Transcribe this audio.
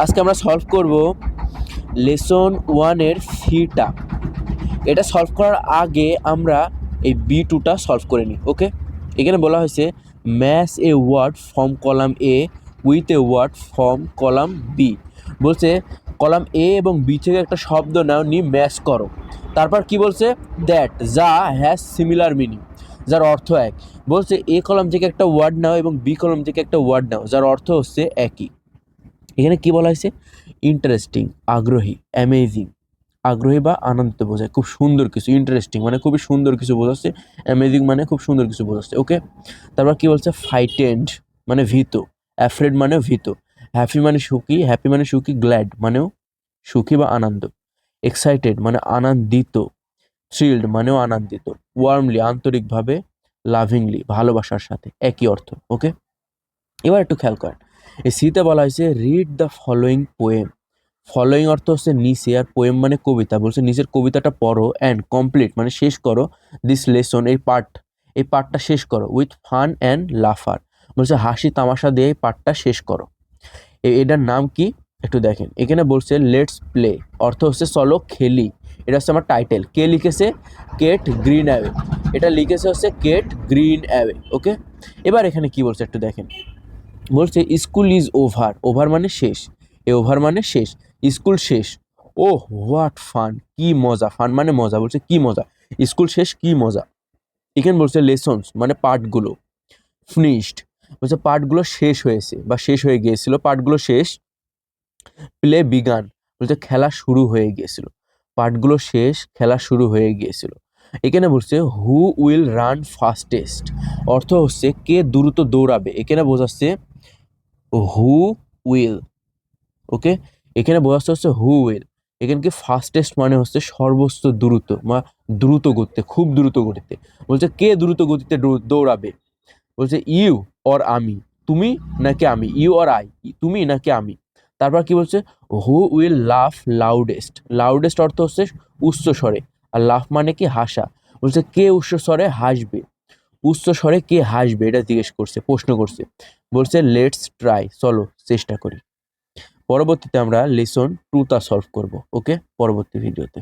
আজকে আমরা সলভ করব লেসন 1-এর থিটা। এটা সলভ করার আগে আমরা এই B2টা সলভ করে নিই। ওকে, এখানে বলা হয়েছে match a word from column A with a word from column B. বলছে কলাম এ এবং বি থেকে একটা শব্দ নাও নি ম্যাচ করো। তারপর কি বলছে, দ্যাট যা হ্যাজ সিমিলার মিনিং, যার অর্থ এক। বলছে এ কলাম থেকে একটা ওয়ার্ড নাও এবং বি কলাম থেকে একটা ওয়ার্ড নাও যার অর্থ হচ্ছে একই। এখানে কি বলা হয়েছে, ইন্টারেস্টিং, আগ্রহী, অ্যামেজিং, আগ্রহী বা আনন্দ বোঝায়, খুব সুন্দর কিছু। ইন্টারেস্টিং মানে খুবই সুন্দর কিছু বোঝাচ্ছে, অ্যামেজিং মানে খুব সুন্দর কিছু বোঝাচ্ছে। ওকে, তারপর কি বলছে, ফ্রাইটেন্ড মানে ভীত, অ্যাফ্রেড মানেও ভীত, হ্যাপি মানে সুখী, হ্যাপি মানে সুখী, গ্ল্যাড মানেও সুখী বা আনন্দ, এক্সাইটেড মানে আনন্দিত, থ্রিল্ড মানেও আনন্দিত, ওয়ার্মলি আন্তরিকভাবে, লাভিংলি ভালোবাসার সাথে, একই অর্থ। ওকে, এবার একটু খেয়াল করেন, এই সিতে বলা হয়েছে read the following poem. Following অর্থ হচ্ছে নিচে, আর পোয়েম মানে কবিতা। বলছে নিচের কবিতাটা পড়ো অ্যান্ড কমপ্লিট মানে শেষ করো দিস লেসন, এই পার্টটা শেষ করো উইথ ফান অ্যান্ড লাফার। বলছে হাসি তামাশা দিয়ে এই পার্টটা শেষ করো। এটার নাম কি একটু দেখেন, এখানে বলছে লেটস প্লে, অর্থ হচ্ছে চলো খেলি। এটা হচ্ছে আমার টাইটেল। কে লিখেছে, কেট গ্রিন অ্যাওয়ে। এটা লিখেছে হচ্ছে কেট গ্রিন অ্যাওয়ে। ওকে, এবার এখানে কি বলছে একটু দেখেন, বলছে স্কুল ইজ ওভার, ওভার মানে শেষ, এ ওভার মানে শেষ, স্কুল শেষ। ও হোয়াট ফান, কি মজা, ফান মানে মজা, বলছে কি মজা, স্কুল শেষ কি মজা। এখানে বলছে লেসনস মানে পাঠগুলো, ফিনিশড বলছে পাঠগুলো শেষ হয়েছে বা শেষ হয়ে গিয়েছিল, পাঠগুলো শেষ। প্লে বিগান বলছে খেলা শুরু হয়ে গিয়েছিল, পাঠগুলো শেষ, খেলা শুরু হয়ে গিয়েছিল। এখানে বলছে হু উইল রান ফাস্টেস্ট, অর্থ হচ্ছে কে দ্রুত দৌড়াবে। এখানে বোঝাচ্ছে হু উইল। ওকে, এখানে বোঝাচ্ছে হচ্ছে হু উইল। এখানে কি ফাস্টেস্ট মানে হচ্ছে সর্বোচ্চ দ্রুত বা দ্রুত গতিতে, খুব দ্রুত গতিতে। বলছে কে দ্রুত গতিতে দৌড়াবে। বলছে ইউ অর আমি, তুমি নাকি আমি, ইউ অর আই, তুমি নাকি আমি। তারপর কি বলছে, হু উইল লাফ লাউডেস্ট। লাউডেস্ট অর্থ হচ্ছে উচ্চ স্বরে, আর লাফ মানে কি হাসা। বলছে কে উচ্চ স্বরে হাসবে, উচ্চ স্বরে কে হাসবে এটা জিজ্ঞেস করছে, প্রশ্ন করছে। বলছে লেটস ট্রাই, চলো চেষ্টা করি। পরবর্তীতে আমরা লেসন 2টা সলভ করব। ওকে, পরবর্তী ভিডিওতে।